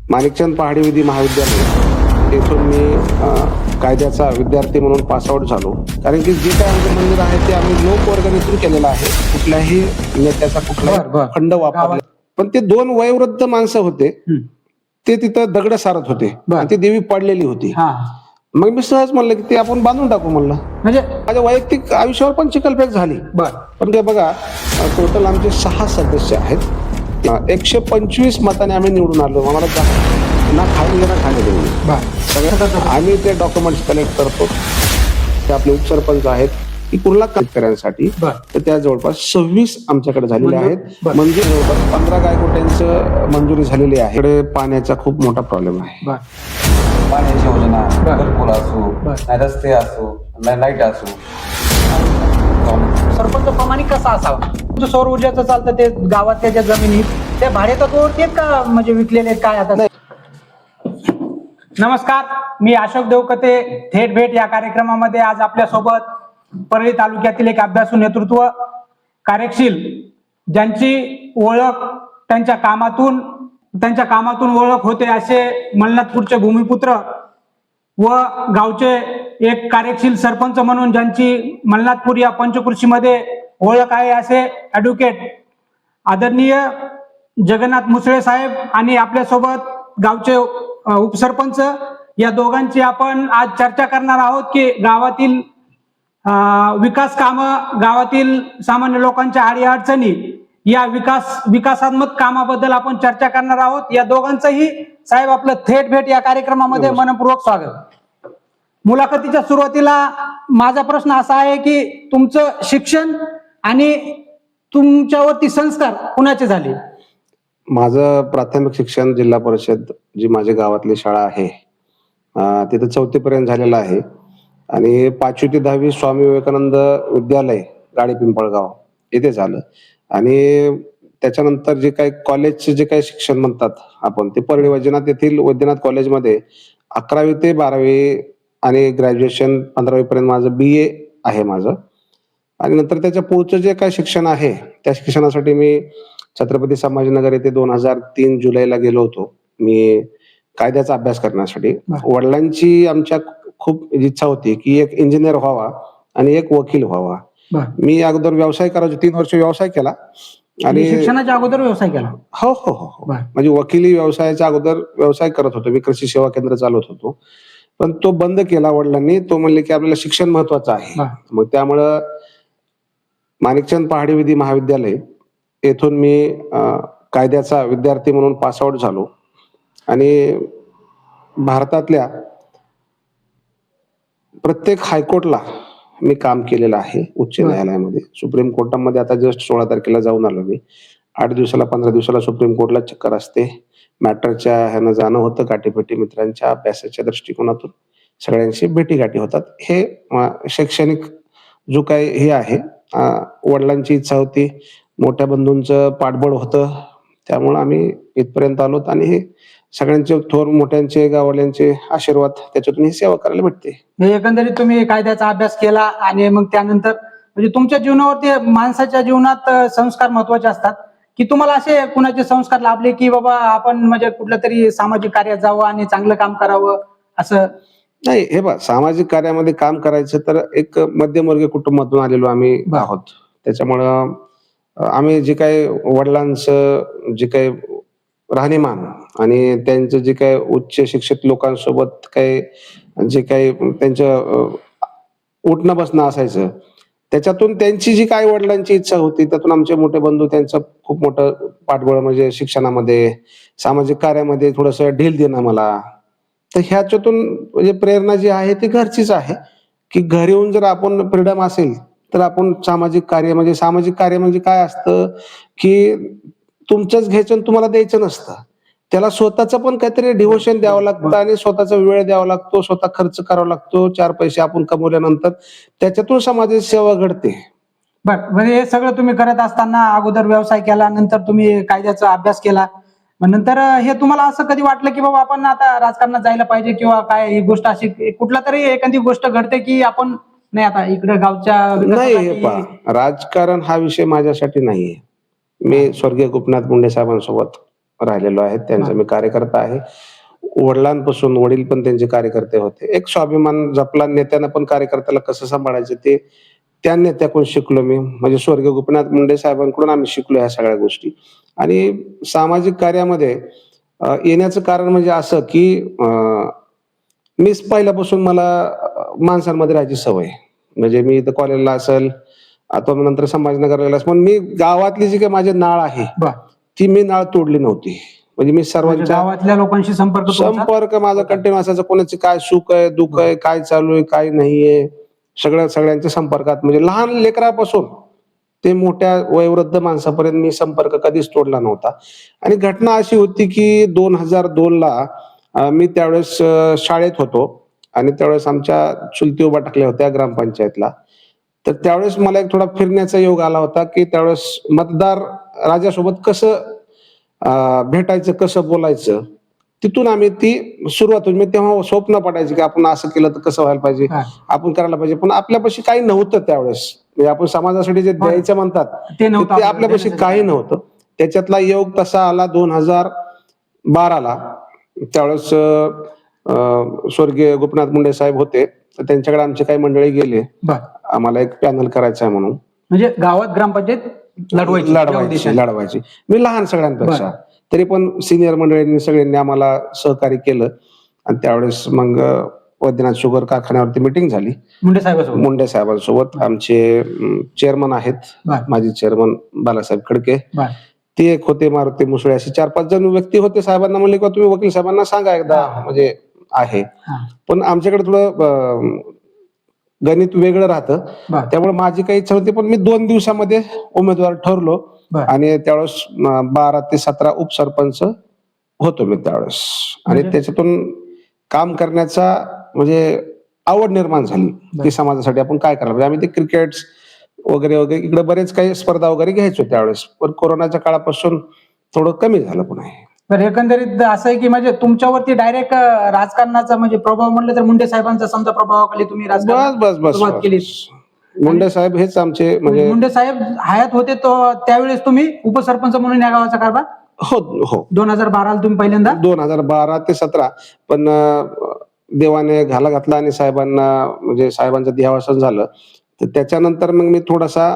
माणिकचंद पहाडी विधी महाविद्यालय येथून मी कायद्याचा विद्यार्थी म्हणून पासआउट झालो. कारण की जे काय आमचं मंदिर आहे ते आम्ही लोकवर्गणीतून केलेलं आहे. कुठल्याही नेत्याचा कुठलाही खंड वापरला. पण ते दोन वयोवृद्ध माणसं होते, ते तिथं दगड सारत होते आणि ती देवी पडलेली होती. मग मी सहज म्हणलं की ते आपण बांधून टाकू म्हणलं. म्हणजे माझ्या वैयक्तिक आयुष्यावर पण चिखलफेक झाली. पण ते बघा, टोटल आमचे 6 सदस्य आहेत. 125 मताने आम्ही निवडून आलो. आम्हाला ना खाली ना खाली देऊ सगळ्या आम्ही ते डॉक्युमेंट्स कलेक्ट करतो. ते आपले उपसरपंच आहेत की कुर्ला शेतकऱ्यांसाठी, तर त्या जवळपास 26 आमच्याकडे झालेले आहेत. म्हणजे जवळपास 15 गायकोट्यांचं मंजुरी झालेली आहे. इकडे पाण्याचा खूप मोठा प्रॉब्लेम आहे. पाण्याची योजना, घरकुल असो, रस्ते असो, लाईट असो. सरपंच प्रामाणिक कसा असावा? सौर ऊर्जाचं चालतं ते गावातल्या ज्या जमिनी त्या भाडेतत्वावरती आहेत का म्हणजे विकलेले आहेत काय? आता नमस्कार, मी अशोक देवकते. थेट भेट या कार्यक्रमामध्ये आज आपल्या सोबत परळी तालुक्यातील एक अभ्यासू नेतृत्व, कार्यशील, ज्यांची ओळख त्यांच्या कामातून ओळख होते असे मलनाथपूरचे भूमिपुत्र व गावचे एक कार्यशील सरपंच म्हणून ज्यांची मलनाथपूर या पंचकृषीमध्ये ओळख आहे असे ॲडव्होकेट आदरणीय जगन्नाथ मुसळे साहेब आणि आपल्यासोबत गावचे उपसरपंच, या दोघांची आपण आज चर्चा करणार आहोत की गावातील विकास कामं, गावातील सामान्य लोकांच्या अडीअडचणी, या विकासात्मक कामाबद्दल आपण चर्चा करणार आहोत. या दोघांचंही साहेब आपलं थेट भेट या कार्यक्रमामध्ये मनपूर्वक स्वागत. मुलाखतीच्या सुरुवातीला माझा प्रश्न असा आहे की तुमचं शिक्षण आणि तुमच्यावरती संस्कार कुणाचे झाले? माझं प्राथमिक शिक्षण जिल्हा परिषद, जी माझ्या गावातली शाळा आहे, तिथं 4थी पर्यंत झालेलं आहे. आणि 5वी ते 10वी स्वामी विवेकानंद विद्यालय गाडी पिंपळगाव येथे झालं. आणि त्याच्यानंतर जे काही कॉलेजचे जे काही शिक्षण म्हणतात आपण, ते परळी वैजनाथ येथील वैद्यनाथ कॉलेजमध्ये 11वी ते 12वी आणि ग्रॅज्युएशन 15वी पर्यंत माझं BA आहे माझं. आणि नंतर त्याच्या पुढचं जे काही शिक्षण आहे त्या शिक्षणासाठी मी छत्रपती संभाजीनगर येथे 2003 जुलैला गेलो होतो मी कायद्याचा अभ्यास करण्यासाठी. वडिलांची आमच्या खूप इच्छा होती की एक इंजिनियर व्हावा आणि एक वकील व्हावा. मी अगोदर व्यवसाय करायचो, 3 वर्ष व्यवसाय केला. आणि शिक्षणाच्या अगोदर व्यवसाय केला? हो हो हो. म्हणजे वकिली व्यवसायाच्या अगोदर व्यवसाय करत होतो मी, कृषी सेवा केंद्र चालवत होतो. पण तो बंद केला वडिलांनी. तो म्हणले की आपल्याला शिक्षण महत्वाचं आहे. मग त्यामुळं माणिकचंद पहाडी विधी महाविद्यालय येथून मी कायद्याचा विद्यार्थी म्हणून पासआउट झालो. आणि भारतातल्या प्रत्येक हायकोर्टला मी काम केलेलं आहे. उच्च न्यायालयामध्ये, सुप्रीम कोर्टामध्ये आता जस्ट 16 तारखेला जाऊन आलो मी. 8 दिवसाला 15 दिवसाला सुप्रीम कोर्टला चक्कर असते. मॅटरच्या ह्यानं जाणं होतं, गाठीभेटी मित्रांच्या अभ्यासाच्या दृष्टिकोनातून सगळ्यांशी भेटीगाठी होतात. हे शैक्षणिक जो काही हे आहे, वडिलांची इच्छा होती, मोठ्या बंधूंचं पाठबळ होतं, त्यामुळं आम्ही इथपर्यंत आलोत. आणि हे सगळ्यांचे थोर मोठ्यांचे गाववाल्यांचे आशीर्वाद, त्याच्यातून ही सेवा करायला भेटते. एकंदरीत तुम्ही कायद्याचा अभ्यास केला आणि मग त्यानंतर म्हणजे तुमच्या जीवनावरती, माणसाच्या जीवनात संस्कार महत्वाचे असतात की तुम्हाला असे कुणाचे संस्कार लाभले की बाबा आपण म्हणजे कुठल्या तरी सामाजिक कार्यात जावं आणि चांगलं काम करावं असं? नाही, हे बघ, सामाजिक कार्यामध्ये काम करायचं तर एक मध्यमवर्गीय कुटुंबातून आलेलो आम्ही आहोत. त्याच्यामुळं आम्ही जे काही वडिलांचं जे काही राहणीमान आणि त्यांचं जे काही उच्च शिक्षित लोकांसोबत काही जे काही त्यांचं उठणं बसणं असायचं, त्याच्यातून त्यांची जी काही वडिलांची इच्छा होती, त्यातून आमचे मोठे बंधू त्यांचं खूप मोठं पाठबळ, म्हणजे शिक्षणामध्ये, सामाजिक कार्यामध्ये थोडंसं ढील देणं मला. तर ह्याच्यातून म्हणजे प्रेरणा जी आहे ती घरचीच आहे की घरी येऊन जर आपण फ्रीडम असेल तर आपण सामाजिक कार्य म्हणजे काय असतं की तुमचंच घ्यायचं आणि तुम्हाला द्यायचं नसतं. त्याला स्वतःचं पण काहीतरी डिव्होशन द्यावं लागतं आणि स्वतःचा वेळ द्यावा लागतो, स्वतः खर्च करावा लागतो. 4 पैसे आपण कमवल्यानंतर त्याच्यातून समाजाची सेवा घडते. बरं, म्हणजे हे सगळं तुम्ही करत असताना अगोदर व्यवसाय केला, नंतर तुम्ही कायद्याचा अभ्यास केला, मग नंतर हे तुम्हाला असं कधी वाटलं की बाबा आपण आता राजकारणात जायला पाहिजे किंवा काय, ही गोष्ट अशी कुठला तरी एखादी गोष्ट घडते की आपण नाही आता इकडे गावच्या नाही, राजकारण हा विषय माझ्यासाठी नाहीये. मी स्वर्गीय गोपीनाथ मुंडे साहेबांसोबत राहिलेलो आहे, त्यांचा मी कार्यकर्ता आहे. वडिलांपासून वडील पण त्यांचे कार्यकर्ते होते. एक स्वाभिमान जपला, नेत्यानं पण कार्यकर्त्याला कसं सांभाळायचं ते त्या नेत्याकडून शिकलो मी. म्हणजे स्वर्गीय गोपीनाथ मुंडे साहेबांकडून आम्ही शिकलो ह्या सगळ्या गोष्टी. आणि सामाजिक कार्यामध्ये येण्याचं कारण म्हणजे असं की मीच पहिल्यापासून मला माणसांमध्ये राहायची सवय. म्हणजे मी इथं कॉलेजला असेल आता नंतर संभाजीनगरला असेल, पण मी गावातली जी काही माझी नाळ आहे ती मी नाळ तोडली नव्हती. म्हणजे मी म्हणजे सर्वांच्या गावातल्या लोकांशी संपर्क माझा कंटिन्यू असायचा. कोणाचे काय सुख आहे, दुःख आहे, काय चालू आहे, काय नाहीये, सगळ्यांच्या संपर्कात. म्हणजे लहान लेकरापासून ते मोठ्या वयोवृद्ध माणसापर्यंत मी संपर्क कधीच तोडला नव्हता. आणि घटना अशी होती की 2002 ला मी त्यावेळेस शाळेत होतो आणि त्यावेळेस आमच्या चुलती उभा टाकल्या होत्या ग्रामपंचायतला. तर त्यावेळेस मला एक थोडा फिरण्याचा योग आला होता की त्यावेळेस मतदार राजासोबत कसं भेटायचं, कसं बोलायचं, तिथून आम्ही ती सुरुवात होती. मी तेव्हा स्वप्न पडायचे की आपण असं केलं तर कसं व्हायला पाहिजे, आपण करायला पाहिजे. पण आपल्यापाशी काही नव्हतं त्यावेळेस. म्हणजे आपण समाजासाठी जे द्यायचं म्हणतात ते आपल्यापाशी काही नव्हतं. त्याच्यातला योग तसा आला 2012 ला. त्यावेळेस स्वर्गीय गोपीनाथ मुंडे साहेब होते, तर त्यांच्याकडे आमची काही मंडळी गेले, आम्हाला एक पॅनल करायचा आहे म्हणून. म्हणजे गावात ग्रामपंचायत लढवायची. मी लहान सगळ्यांपेक्षा, तरी पण सिनियर मंडळींनी सगळ्यांनी आम्हाला सहकार्य केलं. आणि त्यावेळेस मग वैद्यनाथ शुगर कारखान्यावरती मिटिंग झाली मुंडे साहेबांसोबत. आमचे चेअरमन आहेत, माजी चेअरमन बालासाहेब खडके, ते एक होते, मारुती मुसळे, असे 4-5 जण व्यक्ती होते. साहेबांना म्हणले की तुम्ही वकील साहेबांना सांगा एकदा, म्हणजे आहे. पण आमच्याकडे थोडं गणित वेगळं राहतं, त्यामुळे माझी काही इच्छा होती. पण मी 2 दिवसामध्ये उमेदवार ठरलो आणि त्यावेळेस 12 ते 17 उपसरपंच होतो मी त्यावेळेस. आणि त्याच्यातून काम करण्याचा म्हणजे आवड निर्माण झाली की समाजासाठी आपण काय करायला पाहिजे. आम्ही ते क्रिकेट वगैरे वगैरे इकडे बरेच काही स्पर्धा वगैरे घ्यायचो त्यावेळेस. पण कोरोनाच्या काळापासून थोडं कमी झालं पुन्हा. तर एकंदरीत असं आहे की म्हणजे तुमच्यावरती डायरेक्ट राजकारणाचा म्हणजे प्रभाव म्हणलं तर मुंडे साहेबांचा समजा प्रभावाखाली तुम्ही सुरुवात केली. मुंडे साहेब हेच आमचे म्हणजे मुंडे साहेब हयात होते तो त्यावेळेस तुम्ही उपसरपंच म्हणून या गावाचा कारभार हो 2012 ला तुम्ही पहिल्यांदा 2012 ते 17. पण देवाने घाला घातला आणि साहेबांना म्हणजे साहेबांचं देहावसन झालं. तर त्याच्यानंतर मग मी थोडासा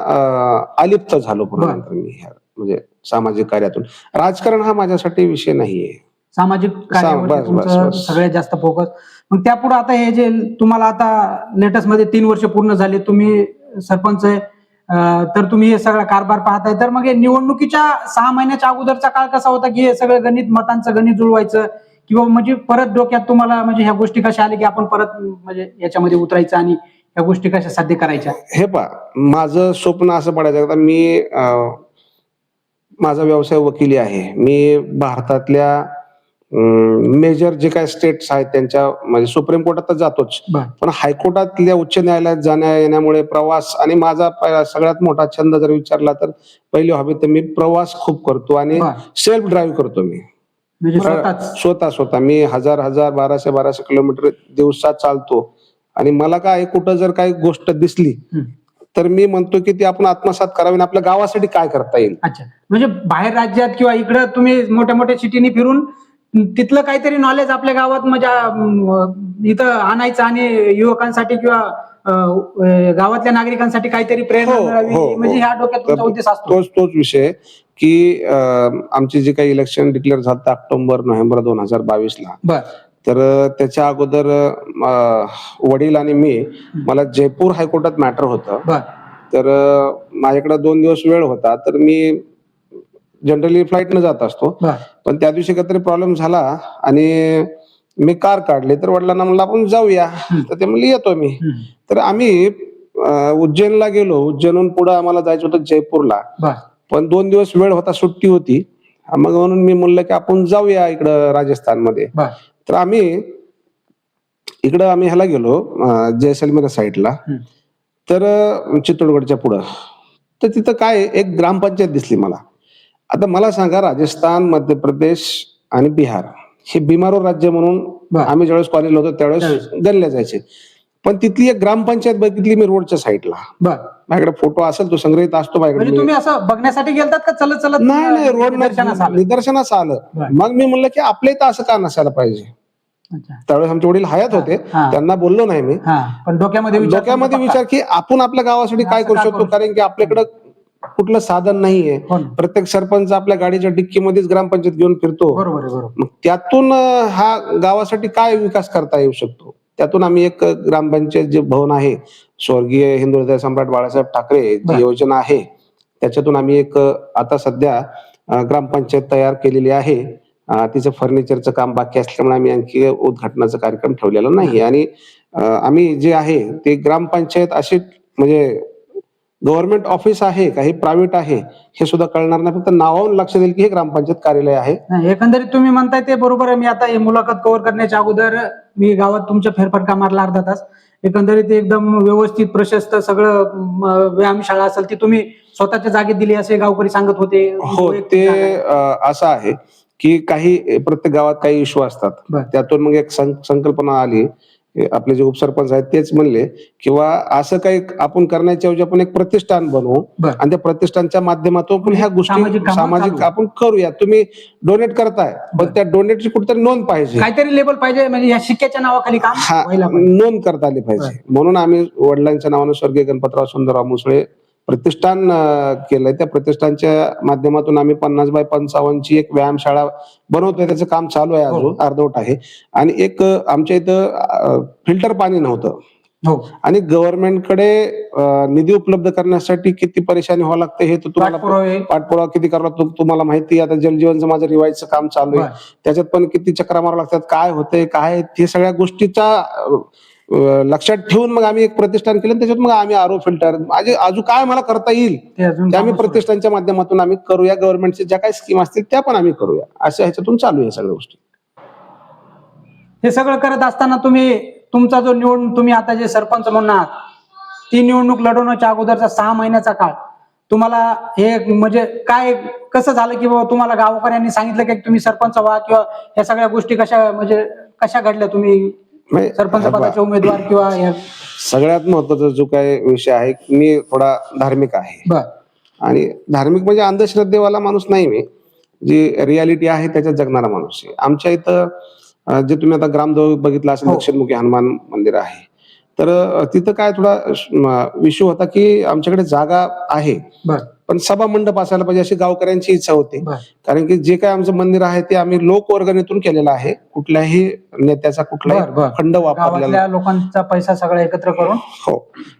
अलिप्त झालो पुन्हा. नंतर मी म्हणजे सामाजिक कार्यातून. राजकारण हा माझ्यासाठी विषय नाहीये. सामाजिक कार्यावर तुमचं सगळ्यात जास्त फोकस. मग त्यापुढे आता हे जे तुम्हाला आता लेटेस्ट मध्ये 3 वर्ष पूर्ण झाले, तुम्ही सरपंच आहे, तर तुम्ही हे सगळा कारभार पाहताय. तर मग हे निवडणुकीच्या 6 महिन्याच्या अगोदरचा काळ कसा होता की हे सगळं गणित, मतांचं गणित जुळवायचं किंवा म्हणजे परत डोक्यात तुम्हाला म्हणजे ह्या गोष्टी कशा आल्या की आपण परत म्हणजे याच्यामध्ये उतरायचं आणि ह्या गोष्टी कशा साध्य करायच्या? हे पहा, माझं स्वप्न असं पडायचं आता मी माझा व्यवसाय वकिली आहे. मी भारतातल्या मेजर जे काही स्टेट्स आहेत त्यांच्या म्हणजे सुप्रीम कोर्टात तर जातोच, पण हायकोर्टातल्या उच्च न्यायालयात जाण्या येण्यामुळे प्रवास आणि माझा सगळ्यात मोठा छंद जर विचारला तर पहिली हॉबी तर मी प्रवास खूप करतो आणि सेल्फ ड्राईव्ह करतो. मी स्वतः मी 1200 किलोमीटर दिवसात चालतो. आणि मला काय कुठं जर काही गोष्ट दिसली तर मी म्हणतो की ती आपण आत्मसात करावी आणि आपल्या गावासाठी काय करता येईल. अच्छा, म्हणजे बाहेर राज्यात किंवा इकडं तुम्ही मोठ्या मोठ्या सिटीनी फिरून तिथलं काहीतरी नॉलेज आपल्या गावात म्हणजे इथं आणायचं आणि युवकांसाठी किंवा गावातल्या नागरिकांसाठी काहीतरी प्रेरणा मिळावी, म्हणजे ह्या डोक्यात तुमचा उद्देश असतो. तोच विषय की आमचे जे काही इलेक्शन डिक्लेअर झालं ऑक्टोबर-नोव्हेंबर 2022 ला, तर त्याच्या अगोदर वडील आणि मला जयपूर हायकोर्टात मॅटर होतं. तर माझ्याकडे 2 दिवस वेळ होता, तर मी जनरली फ्लाईटनं जात असतो. पण त्या दिवशी काहीतरी प्रॉब्लेम झाला आणि मी कार काढली. तर वडिलांना म्हणलं आपण जाऊया, तर ते म्हणले येतो मी. तर आम्ही उज्जैनला गेलो. उज्जैनहून पुढे आम्हाला जायचं होतं जयपूरला, पण 2 दिवस वेळ होता, सुट्टी होती. मग म्हणून मी म्हणलं की आपण जाऊया इकडं राजस्थानमध्ये. तर आम्ही ह्याला गेलो जैसलमेर साईडला, तर चित्तोडगडच्या पुढं. तर तिथं काय एक ग्रामपंचायत दिसली मला. आता मला सांगा, राजस्थान, मध्य प्रदेश आणि बिहार हे बिमारो राज्य म्हणून आम्ही ज्यावेळेस कॉलेजला होतो त्यावेळेस गणले जायचे. पण तिथली एक ग्रामपंचायत बघितली मी रोडच्या साईडला. बर, माझ्याकडे फोटो असेल, तो संग्रहित असतो म्हणजे माझ्याकडे. तुम्ही असं बघण्यासाठी गेलतात का चलत चलत? नाही, रोड निदर्शनास आलं? निदर्शनास आलं. बरं. मग मी म्हणलं की आपल्या इथं असं का नसायला पाहिजे. अच्छा. त्यावेळेस आमचे वडील हयात होते, हा. त्यांना बोललो नाही मी. हा, पण डोक्यामध्ये विचार की आपण आपल्या गावासाठी काय असं करू का शकतो, करू कारण की आपल्याकडं कुठलं साधन नाहीये. हो ना. प्रत्येक सरपंच आपल्या गाडीच्या डिक्कीमध्येच ग्रामपंचायत घेऊन फिरतो. बरोबर आहे, बरोबर. मग त्यातून हा गावासाठी काय विकास करता येऊ शकतो. त्यातून आम्ही एक ग्रामपंचायत जे भवन आहे, स्वर्गीय हिंदू हृदय सम्राट बाळासाहेब ठाकरे बर. जी योजना आहे, त्याच्यातून आम्ही एक आता सध्या ग्रामपंचायत तयार केलेली आहे. तिचं फर्निचरचं काम बाकी असल्यामुळे आम्ही आणखी उद्घाटनाचा कार्यक्रम ठेवलेला नाही. आणि आम्ही जे आहे ते ग्रामपंचायत अशी म्हणजे गव्हर्नमेंट ऑफिस आहे का हे प्रायव्हेट आहे हे सुद्धा कळणार नाही. फक्त नावावरून लक्ष देईल की हे ग्रामपंचायत कार्यालय आहे. नाही, एकंदरीत तुम्ही म्हणताय ते बरोबर आहे. मी आता ही मुलाखत कव्हर करण्याच्या अगोदर मी गावात तुमच्या फेरफटका मारला अर्धा तास. एकंदरीत एकदम व्यवस्थित प्रशस्त सगळं व्यायामशाळा असेल ती तुम्ही स्वतःच्या जागेत दिली असे गावकरी सांगत होते. हो, ते असं आहे की काही प्रत्येक गावात काही इश्यू असतात. बर. त्यातून मग एक संकल्पना आली. आपले जे उपसरपंच आहेत तेच म्हणले किंवा असं काही आपण करण्याच्या ऐवजी आपण एक प्रतिष्ठान बनवू बर. आणि त्या प्रतिष्ठानच्या माध्यमातून पण ह्या सामाजिक गोष्टी कामं सामाजिक चालू. आपण करूया. तुम्ही डोनेट करताय, पण त्या डोनेटची कुठेतरी नोंद पाहिजे. काहीतरी लेबल पाहिजे, म्हणजे या शिक्क्याच्या नावाखाली काम हा, व्हायला पाहिजे. नोंद करता आली पाहिजे. म्हणून आम्ही वडिलांच्या नावानं स्वर्गीय गणपतराव सुंदरराव मुसळे प्रतिष्ठान केलंय. त्या प्रतिष्ठानच्या माध्यमातून आम्ही 50x55 एक व्यायामशाळा बनवतोय. त्याचं काम चालू आहे, अजून अर्धवट आहे. आणि एक आमच्या इथं फिल्टर पाणी नव्हतं. हो, आणि गव्हर्नमेंटकडे निधी उपलब्ध करण्यासाठी किती परेशानी व्हावं लागते हे तर तुम्हाला पाठपुरावे. पाठपुरावा किती करावा लागतो तुम्हाला माहिती आहे. आता जलजीवनचं माझं रिवाईजचं काम चालू आहे. बर. त्याच्यात पण किती चक्रा मारावं लागतात, काय होतंय काय हे सगळ्या गोष्टीचा लक्षात ठेवून मग आम्ही एक प्रतिष्ठान केलं. त्याच्यात मग आम्ही आरो फिल्टर अजून काय मला करता येईल ते अजून ते आम्ही कामं सुरू. प्रतिष्ठानच्या माध्यमातून आम्ही करूया. गव्हर्नमेंटच्या ज्या काही स्कीम असतील त्या पण आम्ही करूया. असं ह्याच्यातून चालू आहे सगळ्या गोष्टी. हे सगळं करत असताना तुमचा जो तुम्ही आता जे सरपंच म्हणून आहात, ती निवडणूक लढवण्याच्या अगोदरचा 6 महिन्याचा काळ तुम्हाला हे म्हणजे काय कसं झालं की बाबा तुम्हाला गावकऱ्यांनी सांगितलं की तुम्ही सरपंच व्हा, किंवा या सगळ्या गोष्टी कशा घडल्या? तुम्ही सरपंच पदाचे उमेदवार किंवा सगळ्यात महत्वाचा जो काय विषय आहे, मी थोडा धार्मिक आहे. बर. आणि धार्मिक म्हणजे अंधश्रद्धेवाला माणूस नाही मी. जी रियालिटी आहे त्याच्यात जगणारा माणूस आहे. आमच्या इथं जे तुम्ही आता ग्रामदेव बघितलं असेल, हो. दक्षिणमुखी हनुमान मंदिर आहे. तर तिथं काय थोडा विषय होता की आमच्याकडे जागा आहे, बर. पण सभा मंडप असायला पाहिजे अशी गावकऱ्यांची इच्छा होती. बर. कारण की जे काय आमचं मंदिर आहे ते आम्ही लोकवर्गणीतून केलेलं आहे. कुठल्याही नेत्याचा कुठलाही फंड वापरलेला गावातल्या लोकांचा पैसा सगळा एकत्र करून हो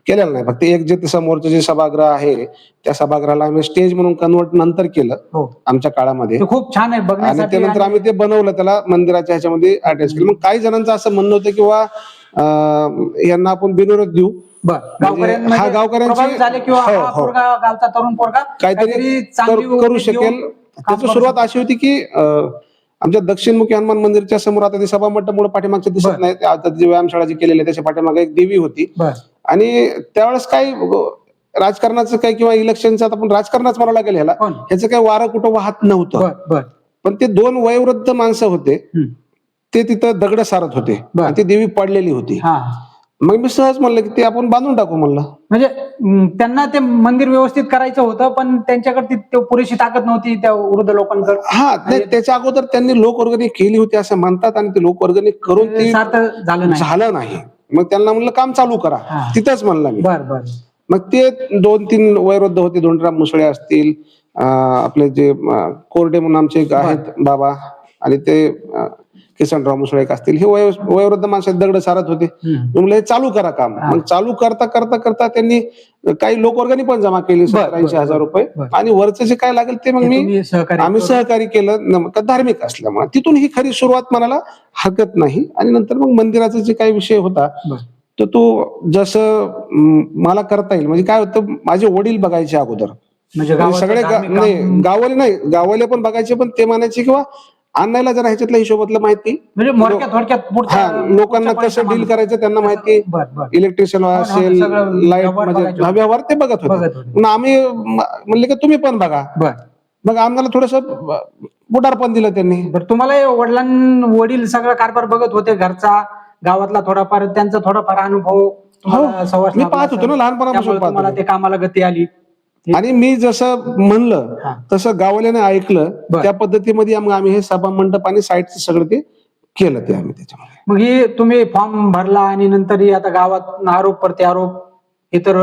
केलेला नाही. फक्त एक जे समोरचं जे सभागृह आहे त्या सभागृहाला आम्ही स्टेज म्हणून कन्वर्ट नंतर केलं. हो, आमच्या काळामध्ये. ते खूप छान आहे आणि बघण्यासाठी. त्यानंतर आम्ही ते बनवलं, त्याला मंदिराच्या ह्याच्यामध्ये अटॅच केलं. मग काही जणांचं असं म्हणणं होतं किंवा यांना आपण बिनविरोध देऊ. बर. गावकऱ्यांमध्ये हा, गावकऱ्यांची- प्रभावित झाले किंवा हो, हा हो. पोरगा गावचा तरुण पोरगा काहीतरी चांगली करू उमेद शकेल. घेऊन काम त्याची करू सुरुवात शकतो. अशी होती की आमच्या दक्षिणमुखी हनुमान मंदिरच्या समोर आता ते सभा मंडप पाठीमागच्या दिसत बरं. नाही. आता जी व्यायामशाळा जी केलेली आहे त्याच्या पाठीमागे एक देवी होती. बर. आणि त्यावेळेस काही राजकारणाचं काही किंवा इलेक्शनचं आता आपण राजकारणाच म्हणावं लागेल ह्याला, हो ना. ह्याचं काही वारं कुठं वाहत नव्हतं. बर. बर. पण ते 2 वयोवृद्ध माणसं होते, हम्म. ते तिथं दगड सारत होते बरं. आणि ती देवी पडलेली होती. हा, मग मी सहज म्हणलं की ते आपण बांधून टाकू म्हणलं. म्हणजे त्यांना ते मंदिर व्यवस्थित करायचं होतं, पण त्यांच्याकडे पुरेशी ताकद नव्हती त्या वृद्ध लोकांकडे. हा, नाही, त्याच्या अगोदर त्यांनी लोकवर्गणी केली होती असं म्हणतात आणि ते लोकवर्गणी करून ती सार्थ झालं नाही. मग त्यांना म्हणलं काम चालू करा. हा. तिथंच म्हणलं मी. बर. बर. मग ते 2-3 वयोवृद्ध होते. धोंडराम मुसळे असतील, आपले जे कोरडे म्हणून आमचे एक आहेत बाबा, आणि ते किसनराव मुसळे एक असतील, हे वयोवृद्ध माणसं दगड सारत होते. हम्म. मी म्हणलं हे चालू करा काम. मग चालू करता करता करता त्यांनी काही लोकवर्गणी पण जमा केली, 70-80 हजार रुपये. आणि वरचं जे काय लागेल ते मग आम्ही सहकार्य केलं धार्मिक असल्यामुळे. तिथून ही खरी सुरुवात म्हणायला हरकत नाही. आणि नंतर मग मंदिराचा जे काही विषय होता तर तो जसं मला करता येईल, म्हणजे काय होतं, माझे वडील बघायचे अगोदर, म्हणजे सगळे गाववाले पण बघायचे, पण ते म्हणायचे किंवा आणायला जरा ह्याच्यातल्या हिशोबातलं माहिती, म्हणजे थोडक्यात लोकांना कसं डील करायचं त्यांना माहिती. इलेक्ट्रिशियन असेल, लाईट म्हणजे व्यवहार ते बघत होते. मग आम्ही म्हणले की तुम्ही पण बघा. मग आम्हाला थोडस पुढारपण दिलं त्यांनी. तुम्हाला वडील सगळं कारभार बघत होते घरचा, गावातला थोडाफार त्यांचा थोडाफार अनुभव तुम्हाला सहवास मी लाभला पाहत होतो ना, असेल. लहानपणापासून त्यामुळे पाहत तुम्हाला होतो. ते कामाला गती आली. आणि मी जसं म्हणलं हा. तसं गावल्याने ऐकलं, बरं. त्या पद्धतीमध्ये मग आम्ही हे सभा मंडप आणि साईटचं सगळं ते केलं ते आम्ही त्याच्यामध्ये. मग ही तुम्ही फॉर्म भरला आणि नंतर ही आता गावात आरोप प्रत्यारोप हे तर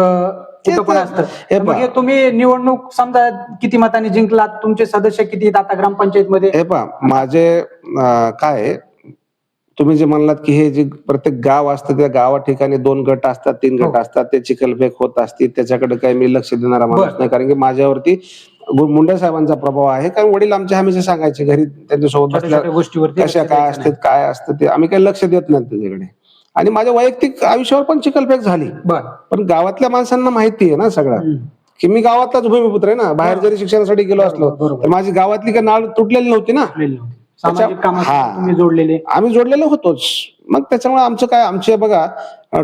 कुठं पण हे असतं. हे मग हे पहा. तुम्ही निवडणूक समजा किती मतांनी जिंकलात, तुमचे सदस्य किती आहेत आता ग्रामपंचायत हे पहा, माझे काय आहे, तुम्ही जे म्हणलात की हे जे प्रत्येक गाव असतं त्या गावा ठिकाणी 2 गट असतात, 3 गट हो. असतात, ते चिखलफेक होत असते, त्याच्याकडे काही मी लक्ष देणारा माणूस बरं. नाही, कारण की माझ्यावरती मुंडे साहेबांचा प्रभाव आहे. कारण वडील आमचे हमेशा सांगायचे घरी त्यांच्यासोबत छोट्या छोट्या बसल्या गोष्टीवरती कशा लक्ष काय द्यायचं असतात काय असतं ते आम्ही काही लक्ष देत नाही त्याच्याकडे. आणि माझ्या वैयक्तिक आयुष्यावर पण चिखलफेक झाली, नाही. बरं. पण गावातल्या माणसांना माहिती आहे ना सगळं, की मी गावातलाच भूमिपुत्र आहे ना. बाहेर जरी शिक्षणासाठी गेलो असलो बरोबर. तर माझी गावातली काही नाळ तुटलेली नव्हती ना. सामाजिक कामात हा. तुम्ही जोडलेले. आम्ही जोडलेलो होतोच. मग त्याच्यामुळे आमचं काय, आमचे बघा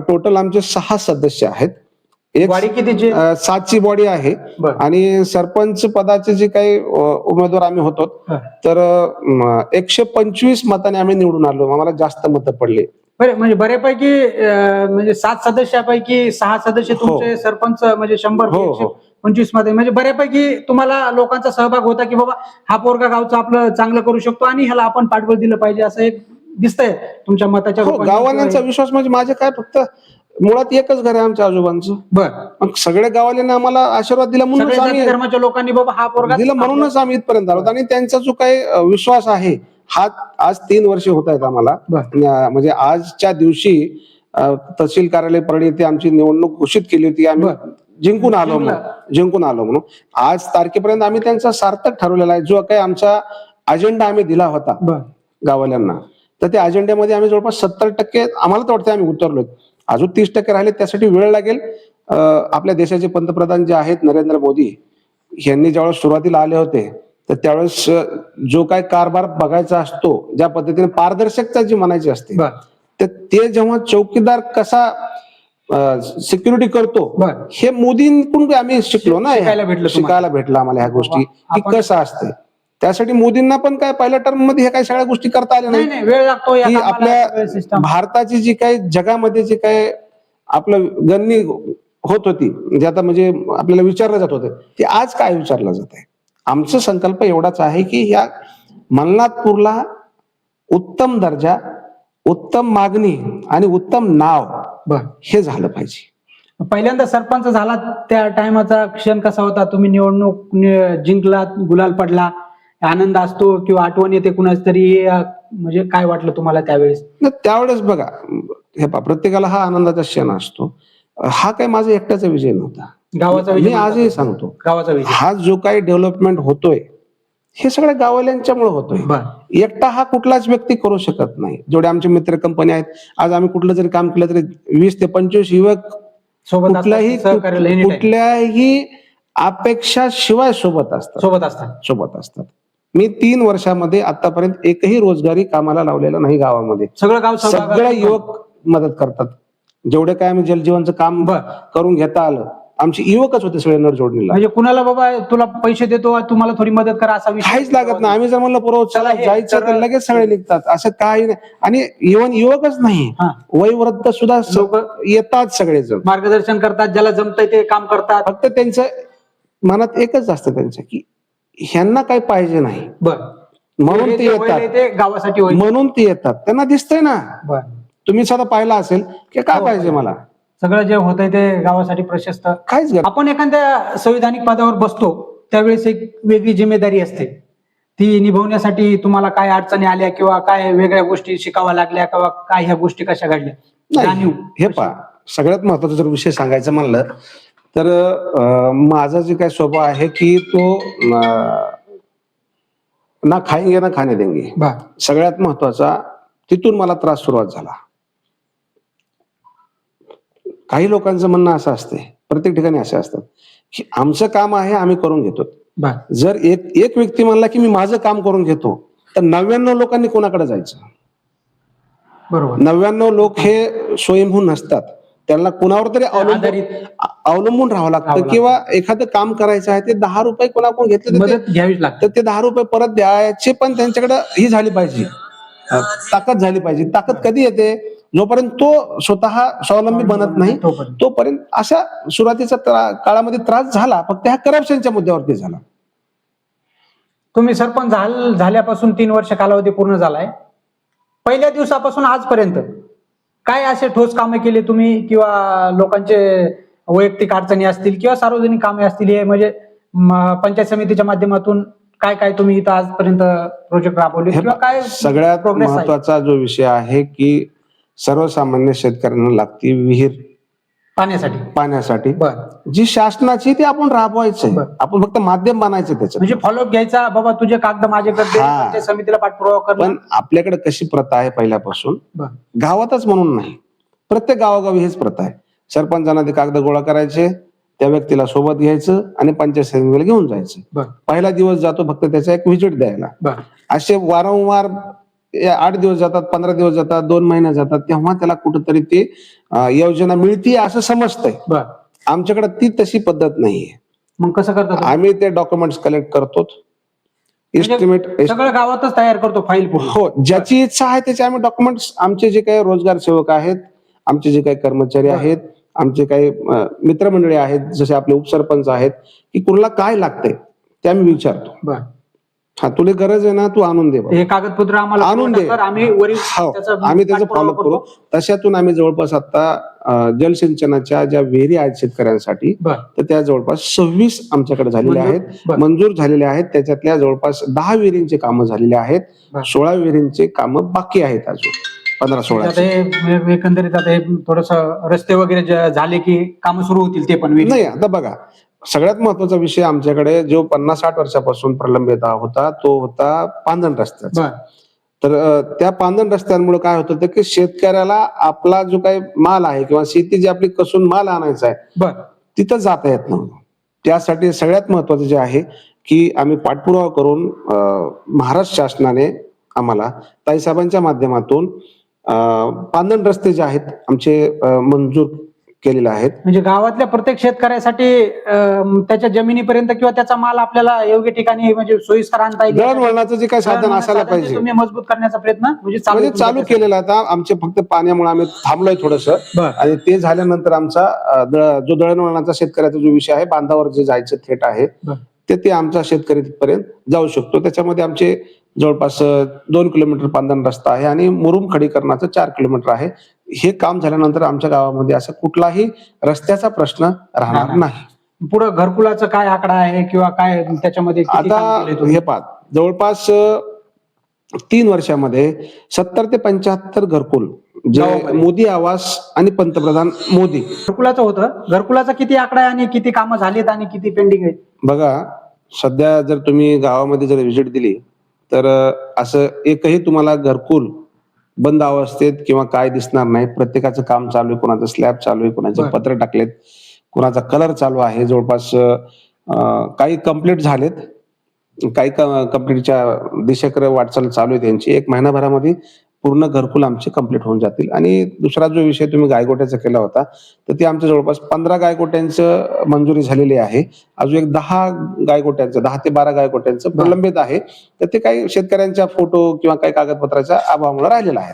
टोटल आमचे 6 सदस्य आहेत. एक वाडी कितीची? 7ची बॉडी आहे. बरं. आणि सरपंच पदाचे जे काही उमेदवार आम्ही होतो, हा. तर 125 मताने आम्ही निवडून आलो. आम्हाला जास्त मतं पडले. बरं, म्हणजे बऱ्यापैकी म्हणजे 7 सदस्यापैकी 6 सदस्य तुमचे सरपंच म्हणजे 100 हो, हो. 125 मध्ये म्हणजे बऱ्यापैकी तुम्हाला लोकांचा सहभाग होता की बाबा हा पोरगा गावचं आपलं चांगलं करू शकतो आणि ह्याला आपण पाठबळ दिलं पाहिजे असं एक दिसतंय तुमच्या मताच्या हो, रूपाने. गाववाल्यांचा विश्वास म्हणजे माझे काय, फक्त मुळात एकच घर आहे आमच्या आजोबांचं. बरं. मग सगळ्या गावाल्यांनी आम्हाला आशीर्वाद दिला म्हणून सगळ्या आम्ही जाती धर्माच्या लोकांनी बाबा हा पोरगा दिलं म्हणूनच आम्ही इथपर्यंत आलो. आणि त्यांचा जो काही विश्वास आहे हा आज 3 वर्षे होत आहेत आम्हाला. म्हणजे आजच्या दिवशी तहसील कार्यालय परळी येथे आमची निवडणूक घोषित केली होती, आम्ही जिंकून आलो म्हणून आज तारखेपर्यंत आम्ही त्यांचा सार्थक ठरवलेला आहे. जो काही आमचा अजेंडा आम्ही दिला होता गाववाल्यांना, तर त्या अजेंड्यामध्ये आम्ही जवळपास 70% आम्हाला तर वाटतं आम्ही उतरलोय. अजून 30% राहिले, त्यासाठी वेळ लागेल. आपल्या देशाचे पंतप्रधान जे आहेत नरेंद्र मोदी यांनी ज्यावेळेस सुरुवातीला आले होते, तर त्यावेळेस जो काय कारभार बघायचा असतो, ज्या पद्धतीने पारदर्शकता जी म्हणायची असते, तर ते जेव्हा चौकीदार कसा सिक्युरिटी करतो, हे मोदींकडून आम्ही शिकलो ना. शिकायला भेटलं आम्हाला ह्या गोष्टी की कसं असते. त्यासाठी मोदींना पण काय पहिल्या टर्म मध्ये ह्या काही सगळ्या गोष्टी करता आल्या नाही. वेळ लागतो. की आपल्या भारताची जी काही जगामध्ये जी काही आपलं गणनी होत होती, म्हणजे आता म्हणजे आपल्याला विचारलं जात होतं, ते आज काय विचारलं जात आहे. आमचा संकल्प एवढाच आहे की ह्या मलनाथपूरला उत्तम दर्जा, उत्तम मागणी आणि उत्तम नाव हे झालं पाहिजे. पहिल्यांदा सरपंच झाला त्या टायमाचा क्षण कसा होता? तुम्ही निवडणूक जिंकलात, गुलाल पडला, आनंद असतो किंवा आठवण येते कुणाच तरी, म्हणजे काय वाटलं तुम्हाला त्यावेळेस? त्यावेळेस बघा, हे प्रत्येकाला हा आनंदाचा क्षण असतो. हा काही माझा एकट्याचा विजय नव्हता, गावाचा मी आजही सांगतो. गावाचा विजय. हा जो काही डेव्हलपमेंट होतोय हे सगळ्या गाववाल्यांच्यामुळे होतोय. एकटा हा कुठलाच व्यक्ती करू शकत नाही. जेवढे आमचे मित्र कंपनी आहेत, आज आम्ही कुठलं जरी काम केलं तरी 20 ते 25 युवक कुठल्याही अपेक्षा शिवाय सोबत असतात. मी 3 वर्षामध्ये आतापर्यंत एकही रोजगारी कामाला लावलेला नाही गावामध्ये. सगळे युवक मदत करतात. जेवढे काय आम्ही जलजीवनचं काम करून घेता आलं, आमचे युवकच होते सगळे नळ जोडणीला. म्हणजे कुणाला बाबा तुला पैसे देतो, तुम्हाला थोडी मदत करा असा विषय काहीच लागत नाही. आम्ही जर म्हणलं पुरवत चला जायचं तर लगेच सगळे निघतात, असं काही नाही. आणि इव्हन युवकच नाही, वयोवृद्ध सुद्धा येतात सगळेजण, मार्गदर्शन करतात, ज्याला जमतंय ते काम करतात. फक्त त्यांचं मनात एकच असतं त्यांचं की ह्यांना काही पाहिजे नाही, म्हणून ते येतात. गावासाठी म्हणून ते येतात. त्यांना दिसतंय ना, तुम्ही साधा पाहिला असेल की काय पाहिजे मला. सगळं जे होतंय ते गावासाठी प्रशस्त. काहीच आपण एखाद्या संविधानिक पदावर बसतो त्यावेळेस एक वेगळी जिम्मेदारी असते, ती निभवण्यासाठी तुम्हाला काय अडचणी आल्या किंवा काय वेगळ्या गोष्टी शिकाव्या लागल्या किंवा काय ह्या गोष्टी कशा घडल्या? हे पहा, सगळ्यात महत्वाचा जर विषय सांगायचं म्हणलं तर माझा जे काय स्वभाव आहे की तो ना खाएंगे ना खाने देंगे. सगळ्यात महत्वाचा तिथून मला त्रास सुरुवात झाला. काही लोकांचं म्हणणं असं असते, प्रत्येक ठिकाणी असे असतात की आमचं काम आहे आम्ही करून घेतो. जर एक व्यक्ती म्हणला की मी माझं काम करून घेतो, तर 99 लोकांनी कोणाकडे जायचं? 99 लोक हे स्वयंभू नसतात. त्यांना कुणावर तरी अवलंबून राहावं लागतं. किंवा एखादं काम करायचं आहे, ते 10 रुपये कोणाकडून घेतले तर ते 10 रुपये परत द्यायचे, पण त्यांच्याकडे ही झाली पाहिजे, ताकद झाली पाहिजे. ताकद कधी येते? जोपर्यंत तो स्वतः स्वावलंबी बनत नाही तोपर्यंत अशा सुरुवातीच्या काळामध्ये त्रास झाला, फक्त ह्या करप्शनच्या मुद्द्यावरती झाला. तुम्ही सरपंच झाल्यापासून 3 वर्ष कालावधी पूर्ण झालाय. पहिल्या दिवसापासून आजपर्यंत काय असे ठोस कामे केले तुम्ही, किंवा लोकांचे वैयक्तिक अडचणी असतील किंवा सार्वजनिक कामे असतील, हे म्हणजे पंचायत समितीच्या माध्यमातून काय काय तुम्ही इथं आजपर्यंत प्रोजेक्ट राबवले किंवा काय सगळ्यात प्रोग्रेस आहे? महत्वाचा जो विषय आहे की सर्वसामान्य शेतकऱ्यांना लागती विहीर पाण्यासाठी जी शासनाची ती आपण राबवायचंय, आपण फक्त माध्यम बनायचं त्याचं, म्हणजे फॉलोअप घ्यायचा, बाबा तुझे कागद माझ्याकडे पंचायत समितीला पाठपुरावा करणं. पण आपल्याकडे कशी प्रथा आहे पहिल्यापासून, गावातच म्हणून नाही, प्रत्येक गावोगावी हेच प्रथा आहे. सरपंचांना ते कागद गोळा करायचे, त्या व्यक्तीला सोबत घ्यायचं आणि पंचायत समितीला घेऊन जायचं. पहिला दिवस जातो फक्त त्याचा एक व्हिजिट द्यायला. असे वारंवार 8 दिवस जातात, 15 दिवस जातात, 2 महिने जातात, तेव्हा त्याला कुठंतरी ती योजना मिळते असं समजतंय. आमच्याकडे ती तशी पद्धत नाहीये. मग कसं करतात? आम्ही ते डॉक्युमेंट्स कलेक्ट करतो, एस्टिमेट सगळं गावातच तयार करतो फाईल पूर्ण. हो, ज्याची इच्छा आहे त्याचे आम्ही डॉक्युमेंट्स, आमचे जे काही रोजगार सेवक आहेत, आमचे जे काही कर्मचारी आहेत, आमचे काही मित्रमंडळी आहेत, जसे आपले उपसरपंच आहेत, की कुणाला काय लागतंय ते आम्ही विचारतो. हा, तुला गरज आहे ना, तू आणून दे, हे कागदपत्र आम्हाला आणून दे, आम्ही त्याचं फॉलो करू. तशातून आम्ही जवळपास आता जलसिंचनाच्या ज्या विहिरी आहेत शेतकऱ्यांसाठी, तर त्या जवळपास 26 आमच्याकडे झालेल्या आहेत, मंजूर झालेल्या आहेत. त्याच्यातल्या जवळपास 10 विहिरींचे कामं झालेले आहेत, 16 विहिरींचे कामं बाकी आहेत, अजून 15-16. एकंदरीत आता हे थोडस रस्ते वगैरे झाले की काम सुरू होतील, ते पण नाही. आता बघा, सगळ्यात महत्वाचा विषय आमच्याकडे जो 50-60 वर्षापासून प्रलंबित होता तो होता पांदण रस्त्याचा. तर त्या पांदण रस्त्यांमुळे काय होत होतं की शेतकऱ्याला आपला जो काही माल आहे किंवा शेती जी आपली कसून माल आणायचा आहे तिथं जाता येत नव्हतं. त्यासाठी सगळ्यात महत्वाचं जे आहे की आम्ही पाठपुरावा करून महाराष्ट्र शासनाने आम्हाला ताईसाहेबांच्या माध्यमातून पांदण रस्ते जे आहेत आमचे मंजूर केलेले आहेत. म्हणजे गावातल्या प्रत्येक शेतकऱ्यासाठी त्याच्या जमिनीपर्यंत किंवा त्याचा माल आपल्याला योग्य ठिकाणी म्हणजे सोयीस्कर आणता येईल. दळणवळणाचं जे काही साधन असायला पाहिजे तुम्ही मजबूत करण्याचा प्रयत्न म्हणजे चालू केलेला. आता आमचे फक्त पाण्यामुळे आम्ही थांबलोय थोडस, आणि ते झाल्यानंतर आमचा जो दळणवळणाचा शेतकऱ्याचा जो विषय आहे, बांधावर जे जायचं थेट आहे ते आमचा शेतकरी तिथपर्यंत जाऊ शकतो. त्याच्यामध्ये आमचे जवळपास 2 किलोमीटर पांदण रस्ता आहे आणि मुरुम खडीकरणाचं 4 किलोमीटर आहे. हे काम झाल्यानंतर आमच्या गावामध्ये असं कुठलाही रस्त्याचा प्रश्न राहणार नाही. पुढे घरकुलाचं काय आकडा आहे किंवा काय त्याच्यामध्ये? आता हे पाहत, जवळपास 3 वर्षामध्ये 70 ते 75 घरकुल जे मोदी आवास आणि पंतप्रधान मोदी घरकुलाचं होतं. घरकुलाचा किती आकडा आहे आणि किती कामं झालीत आणि किती पेंडिंग आहेत? बघा, सध्या जर तुम्ही गावामध्ये जर व्हिजिट दिली तर असं एकही तुम्हाला घरकुल बंद अवस्थेत किंवा काय दिसणार नाही. प्रत्येकाचं काम चालू आहे, कोणाचं स्लॅब चालू आहे, कोणाचे पत्र टाकलेत, कोणाचा कलर चालू आहे. जवळपास काही कम्प्लीट झालेत, काही कम्प्लीटच्या दिशेकडे वाटचाल चालू आहे त्यांची. 1 महिनाभरामध्ये पूर्ण घरकुल आमचे कम्प्लीट होऊन जातील. आणि दुसरा जो विषय तुम्ही गायगोट्याचा केला होता, तर ते आमच्या जवळपास 15 गायगोट्यांचं मंजुरी झालेली आहे. अजून एक 10 गायगोट्यांचं, 10 ते 12 गायगोट्यांचं प्रलंबित आहे. तर ते काही शेतकऱ्यांच्या फोटो किंवा काही कागदपत्राच्या अभावामुळे राहिलेला आहे.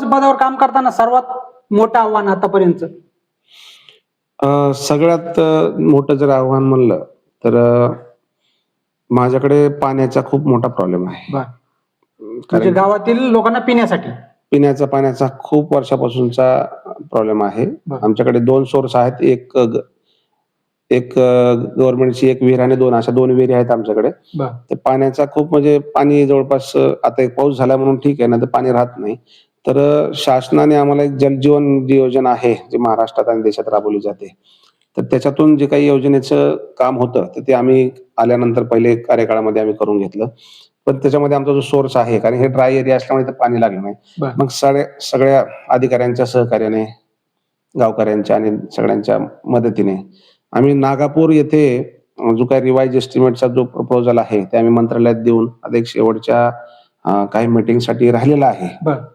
पदावर काम करताना सर्वात मोठं आव्हान आतापर्यंत? सगळ्यात मोठं जर आव्हान म्हणलं तर माझ्याकडे पाण्याचा खूप मोठा प्रॉब्लेम आहे. म्हणजे गावातील लोकांना पिण्याचा पाण्याचा खूप वर्षापासूनचा प्रॉब्लेम आहे. आमच्याकडे 2 सोर्स आहेत, एक गव्हर्नमेंटची एक विहीर आणि 2 अशा 2 विहिरी आहेत आमच्याकडे. तर पाण्याचा खूप म्हणजे पाणी जवळपास आता एक पाऊस झाला म्हणून ठीक आहे ना, तर पाणी राहत नाही. तर शासनाने आम्हाला एक जलजीवन जी योजना आहे जी महाराष्ट्रात आणि देशात राबवली जाते, तर त्याच्यातून जे काही योजनेचं काम होतं तर ते आम्ही आल्यानंतर पहिले कार्यकाळामध्ये आम्ही करून घेतलं. पण त्याच्यामध्ये आमचा जो सोर्स आहे, कारण हे ड्राय एरिया असल्यामुळे पाणी लागलं नाही. मग सगळ्या अधिकाऱ्यांच्या सहकार्याने, गावकऱ्यांच्या आणि सगळ्यांच्या मदतीने आम्ही नागापूर येथे जो काही रिवाइज एस्टिमेटचा जो प्रपोजल आहे ते आम्ही मंत्रालयात देऊन आता एक शेवटच्या काही मीटिंगसाठी राहिलेला आहे.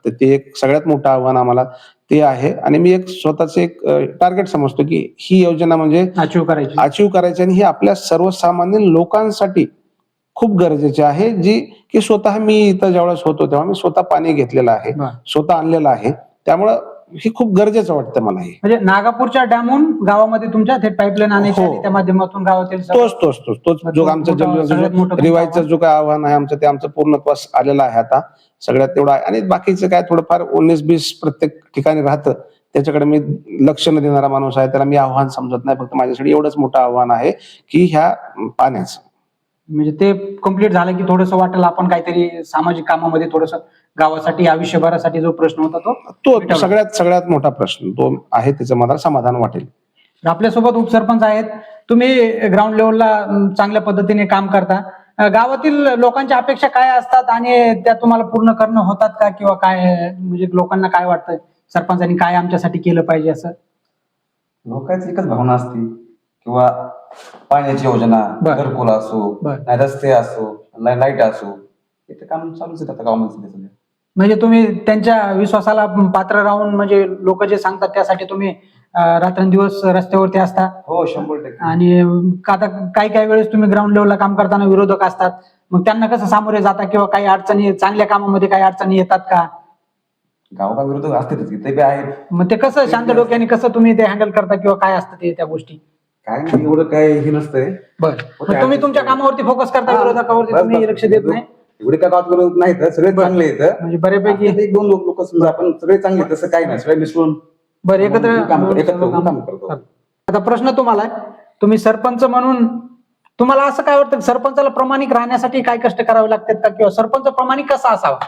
तर ते एक सगळ्यात मोठं आव्हान आम्हाला ते आहे. आणि मी एक स्वतःच एक टार्गेट समजतो की ही योजना म्हणजे अचीव करायची आणि ही आपल्या सर्वसामान्य लोकांसाठी खूप गरजेची आहे. जी की स्वतः मी इथं ज्यावेळेस होतो तेव्हा मी स्वतः पाणी घेतलेलं आहे, स्वतः आणलेलं आहे. त्यामुळं हे खूप गरजेचं वाटतं मला हे. म्हणजे नागापूरच्या डॅमहून गावामध्ये तुमच्या थेट पाईपलाईन आणायची हो. आणि त्या माध्यमातून गावातील तोच जो आमचा सगळ्यात मोठं तुमचं रिवाईजचं आव्हान. जो काय आव्हान आहे आमचं ते आमचं पूर्णत्वास आलेलं आहे आता सगळ्यात तेवढं आहे. आणि बाकीचं काय थोडंफार 19-20 प्रत्येक ठिकाणी राहतं त्याच्याकडे मी लक्ष न देणारा माणूस आहे, त्याला मी आव्हान समजत नाही. फक्त माझ्यासाठी एवढंच मोठं आव्हान आहे की ह्या पाण्याचं म्हणजे ते कम्प्लीट झालं की थोडंसं वाटेल आपण काहीतरी सामाजिक कामामध्ये थोडंसं गावासाठी आयुष्यभरासाठी जो प्रश्न होता तो तो सगळ्यात मोठा प्रश्न तो आहे, त्याचं मला समाधान वाटेल. आपल्यासोबत उपसरपंच आहेत. तुम्ही ग्राउंड लेवलला चांगल्या पद्धतीने काम करता. गावातील लोकांच्या अपेक्षा काय असतात आणि त्या तुम्हाला पूर्ण करणं होतात का, किंवा काय म्हणजे लोकांना काय वाटतं सरपंचांनी काय आमच्यासाठी केलं पाहिजे असं? लोकांची एकच भावना असते किंवा पाण्याची योजना, बर. घरकुल असो, बर. नाही रस्ते असो, लाईट असो, इथे काम चालूच आहे आता गावामध्ये सध्या. म्हणजे तुम्ही त्यांच्या विश्वासाला पात्र राहून म्हणजे लोक जे सांगतात त्यासाठी तुम्ही रात्रंदिवस रस्त्यावरती असता. हो 100%. आणि आता काही वेळेस तुम्ही ग्राउंड लेवलला काम करताना विरोधक असतात, मग त्यांना कसं सामोरे जाता, किंवा काही अडचणी चांगल्या कामामध्ये काही अडचणी येतात का? गावाविरुद्ध असतेच इथे बी आहेत. मग ते कसं शांत डोक्याने कसं तुम्ही ते हँडल करता, किंवा काय असतं ते त्या गोष्टी? काय नाही एवढं काय हे नसतंय. बरं, तुम्ही तुमच्या कामावरती फोकस करता, विरोधकावरती तुम्ही लक्ष देत नाही. एवढे काय गावात विरोध नाही तर सगळे चांगले आहेत. म्हणजे बऱ्यापैकी एक दोन लोक समजा आपण सगळे चांगले तसं काही नाही, सगळे मिसळून बरं एकत्र एकत्र होऊन काम करतो. आता प्रश्न तुम्हाला आहे, तुम्ही सरपंच म्हणून तुम्हाला असं काय वाटतं सरपंचाला प्रामाणिक राहण्यासाठी काय कष्ट करावे लागतात का, किंवा सरपंच प्रामाणिक कसा असावा?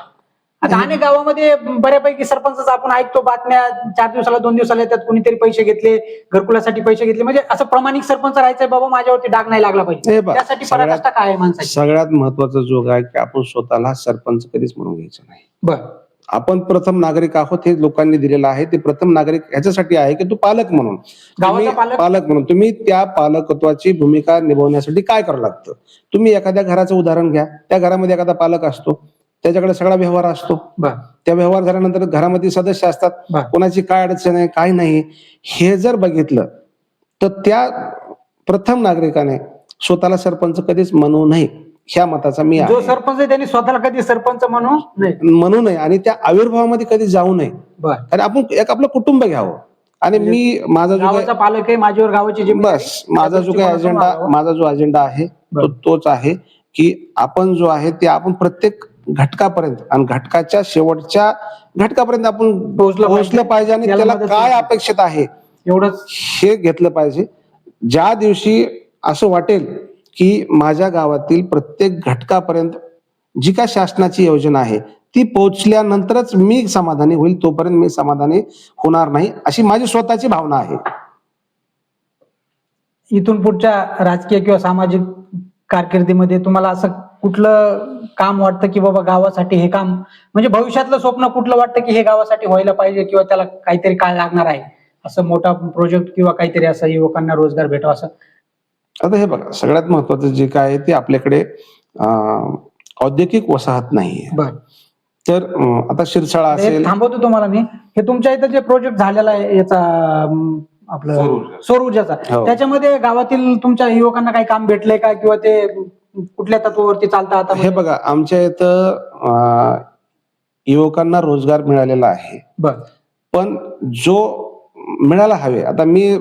आता अनेक गावामध्ये बऱ्यापैकी सरपंच आपण ऐकतो बातम्या, 4 दिवसाला 2 दिवसाला येतात, कोणीतरी पैसे घेतले, घरकुलासाठी पैसे घेतले, म्हणजे असं प्रामाणिक सरपंच राहायचंय बाबा, माझ्यावरती डाग नाही लागला पाहिजे, त्यासाठी पराकाष्ठा काय आहे माणसाची? सगळ्यात महत्वाचा जोग आहे की आपण स्वतःला सरपंच कधीच म्हणून घ्यायचं नाही. बरं, आपण प्रथम नागरिक आहोत हे लोकांनी दिलेलं आहे. ते प्रथम नागरिक ह्याच्यासाठी आहे की तू पालक म्हणून, गावाचा पालक म्हणून तुम्ही त्या पालकत्वाची भूमिका निभावण्यासाठी काय करावं लागतं. तुम्ही एखाद्या घराचं उदाहरण घ्या, त्या घरामध्ये एखादा पालक असतो, त्याच्याकडे सगळा व्यवहार असतो. बरं, त्या व्यवहार झाल्यानंतर घरामध्ये सदस्य असतात, कोणाची काय अडचण आहे काय नाही हे जर बघितलं तर त्या प्रथम नागरिकाने स्वतःला सरपंच कधीच म्हणू नये, ह्या मताचा मी जो आहे. सरपंच आहे त्यांनी स्वतःला कधी सरपंच म्हणू नये आणि त्या आविर्भावामध्ये कधी जाऊ नये. बरं, आणि आपण एक आपलं कुटुंब घ्यावं. आणि मी माझा जो गावाचा पालक आहे, माझ्यावर गावाची बस माझा जो काही माझा जो अजेंडा आहे तोच आहे की आपण जो आहे ते आपण प्रत्येक घटकापर्यंत आणि घटकाच्या शेवटच्या घटकापर्यंत आपण पोहोचलं पाहिजे आणि त्याला काय अपेक्षित आहे एवढंच हे घेतलं पाहिजे. ज्या दिवशी असं वाटेल की माझ्या गावातील प्रत्येक घटकापर्यंत जी काय शासनाची योजना आहे ती पोहोचल्यानंतरच मी समाधानी होईल, तोपर्यंत मी समाधानी होणार नाही, अशी माझी स्वतःची भावना आहे. इथून पुढच्या राजकीय किंवा सामाजिक कारकिर्दीमध्ये तुम्हाला असं कुठलं काम वाटतं की बाबा गावासाठी हे काम, म्हणजे भविष्यातलं स्वप्न कुठलं वाटतं की हे गावासाठी व्हायला पाहिजे, किंवा त्याला काहीतरी काय लागणार आहे, असं मोठा प्रोजेक्ट किंवा काहीतरी असं युवकांना रोजगार भेटावा असं? आता हे बघा, सगळ्यात महत्वाचं जे काय आहे ते आपल्याकडे औद्योगिक वसाहत नाहीये. बरं, तर आता शिरसाळा असेल, थांबवतो तुम्हाला मी, हे तुमच्या इथं जे प्रोजेक्ट झालेला आहे याचा आपलं सौर ऊर्जाचा, त्याच्यामध्ये गावातील तुमच्या युवकांना काही काम भेटलंय का, किंवा ते कुठल्या तत्वावरती चालतं? आता हे बघा, आमच्या इथं युवकांना रोजगार मिळालेला आहे. बरं, पण जो मिळायला हवे, आता मी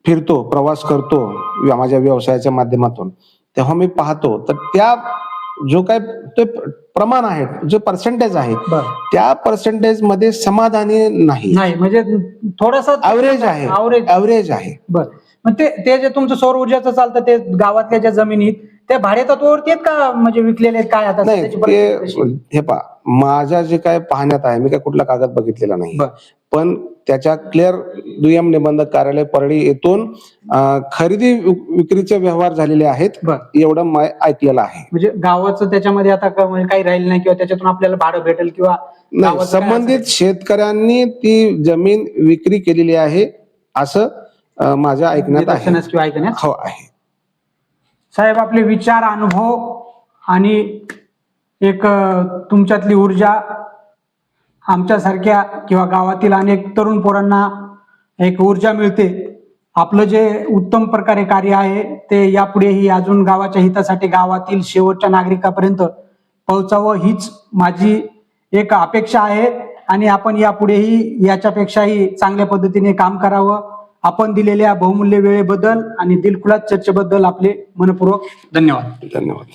फिरतो, प्रवास करतो माझ्या व्यवसायाच्या माध्यमातून, तेव्हा मी पाहतो तर त्या जो काय ते प्रमाण आहे, जो पर्सेंटेज आहे, त्या पर्सेंटेज मध्ये समाधानी नाही, म्हणजे थोडंसं ऍव्हरेज आहे. बरं, मग ते जे तुमचं सौर ऊर्जाचं चालतं ते गावातल्या ज्या जमिनीत त्या भाडे तत्वावरती आहेत का, म्हणजे विकलेले आहेत काय? आता हे पहा, माझ्या जे काय पाहण्यात आहे, मी काय कुठला कागद बघितलेला नाही, पण त्याच्या क्लिअर दुय्यम निबंधक कार्यालय परळी येथून खरेदी विक्रीचे व्यवहार झालेले आहेत, एवढं ऐकलेलं आहे. म्हणजे गावाचं त्याच्यामध्ये आता काही राहिलं नाही, किंवा त्याच्यातून आपल्याला भाडं भेटेल किंवा संबंधित शेतकऱ्यांनी ती जमीन विक्री केलेली आहे असं माझ्या ऐकण्यात आहे. हो आहे. साहेब, आपले विचार, अनुभव आणि एक तुमच्यातली ऊर्जा आमच्यासारख्या किंवा गावातील अनेक तरुण पोरांना एक ऊर्जा मिळते. आपलं जे उत्तम प्रकारे कार्य आहे ते यापुढेही अजून गावाच्या हितासाठी गावातील शेवटच्या नागरिकापर्यंत पोहोचावं हीच माझी एक अपेक्षा आहे. आणि आपण यापुढेही याच्यापेक्षाही चांगल्या पद्धतीने काम करावं. आपण दिलेल्या बहुमूल्य वेळेबद्दल आणि दिलखुलास चर्चेबद्दल आपले मनपूर्वक धन्यवाद. धन्यवाद.